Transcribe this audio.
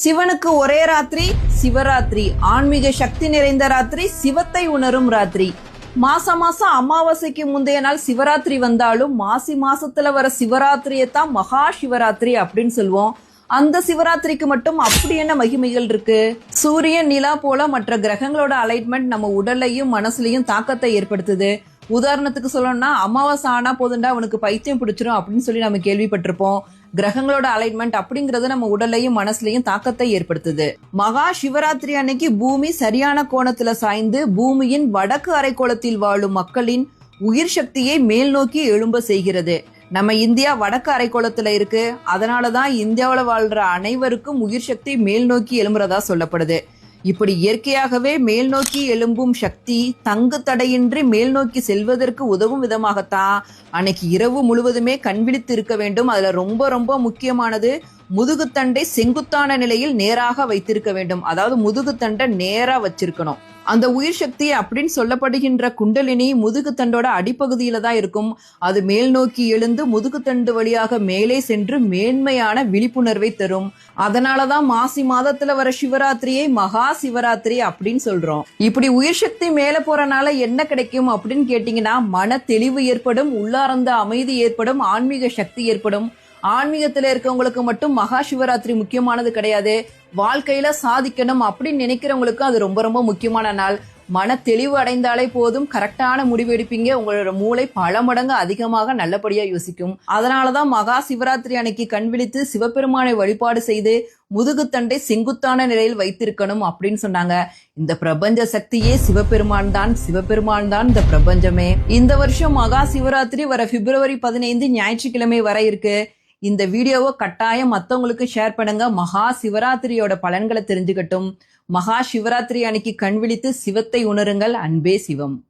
சிவனுக்கு ஒரே ராத்திரி சிவராத்திரி, ஆன்மீக சக்தி நிறைந்த ராத்திரி, சிவத்தை உணரும் ராத்திரி. மாசம் அமாவாசைக்கு முந்தைய நாள் சிவராத்திரி வந்தாலும் மாசி மாசத்துல வர சிவராத்திரியத்தான் மகா சிவராத்திரி அப்படின்னு சொல்லுவோம். அந்த சிவராத்திரிக்கு மட்டும் அப்படி என்ன மகிமைகள் இருக்கு? சூரியன், நிலா போல மற்ற கிரகங்களோட அலைன்மெண்ட் நம்ம உடல்லையும் மனசுலயும் தாக்கத்தை ஏற்படுத்துது. உதாரணத்துக்கு சொல்லணும்னா, அமாவாசை ஆனா போதுண்டா அவனுக்கு பைத்தியம் பிடிச்சிரும் அப்படின்னு சொல்லி நம்ம கேள்விப்பட்டிருப்போம். கிரகங்களோட அலைன்மெண்ட் அப்படிங்கறது நம்ம உடல்லையும் மனசுலயும் தாக்கத்தை ஏற்படுத்துது. மகா சிவராத்திரி அன்னைக்கு பூமி சரியான கோணத்துல சாய்ந்து பூமியின் வடக்கு அரைக்கோளத்தில் வாழும் மக்களின் உயிர் சக்தியை மேல் நோக்கி எழும்ப செய்கிறது. நம்ம இந்தியா வடக்கு அரைக்கோளத்துல இருக்கு. அதனாலதான் இந்தியாவில வாழ்ற அனைவருக்கும் உயிர் சக்தி மேல் நோக்கி எழும்புறதா சொல்லப்படுது. இப்படி இயற்கையாகவே மேல் நோக்கி எழும்பும் சக்தி தங்கு தடையின்றி மேல் நோக்கி செல்வதற்கு உதவும் விதமாகத்தான் அன்னைக்கு இரவு முழுவதுமே கண்விழித்து இருக்க வேண்டும். அதுல ரொம்ப ரொம்ப முக்கியமானது முதுகுத்தண்டை செங்குத்தான நிலையில் நேராக வைத்திருக்க வேண்டும். அதாவது முதுகுத்தண்டை நேரா வச்சிருக்கணும். அந்த உயிர் சக்தி அப்படின்னு சொல்லப்படுகின்ற குண்டலினி முதுகுத்தண்டோட அடிப்பகுதியில தான் இருக்கும். அது மேல் நோக்கி எழுந்து முதுகுத்தண்டு வழியாக மேலே சென்று மேன்மையான விழிப்புணர்வை தரும். அதனாலதான் மாசி மாதத்துல வர சிவராத்திரியை மகா சிவராத்திரி அப்படின்னு சொல்றோம். இப்படி உயிர் சக்தி மேல போறனால என்ன கிடைக்கும் அப்படின்னு கேட்டீங்கன்னா, மன தெளிவு ஏற்படும், உள்ளார்ந்த அமைதி ஏற்படும், ஆன்மீக சக்தி ஏற்படும். ஆன்மீகத்துல இருக்கவங்களுக்கு மட்டும் மகா சிவராத்திரி முக்கியமானது கிடையாது. வாழ்க்கையில சாதிக்கணும் அப்படின்னு நினைக்கிறவங்களுக்கும் அது ரொம்ப ரொம்ப முக்கியமான நாள். மன தெளிவு அடைந்தாலே போதும், கரெக்டான முடிவு எடுப்பீங்க. உங்களோட மூளை பல மடங்கு அதிகமாக நல்லபடியா யோசிக்கும். அதனாலதான் மகா சிவராத்திரி அன்னைக்கு கண் விழித்து சிவபெருமானை வழிபாடு செய்து முதுகுத்தண்டை செங்குத்தான நிலையில் வைத்திருக்கணும் அப்படின்னு சொன்னாங்க. இந்த பிரபஞ்ச சக்தியே சிவபெருமான் தான். சிவபெருமான் தான் இந்த பிரபஞ்சமே. இந்த வருஷம் மகா சிவராத்திரி வர பிப்ரவரி 15 ஞாயிற்றுக்கிழமை வர இருக்கு. இந்த வீடியோவை கட்டாயம் மத்தவங்களுக்கு ஷேர் பண்ணுங்க. மகா சிவராத்திரியோட பலன்களை தெரிஞ்சுக்கட்டும். மகா சிவராத்திரி அன்னைக்கு கண் விழித்து சிவத்தை உணருங்கள். அன்பே சிவம்.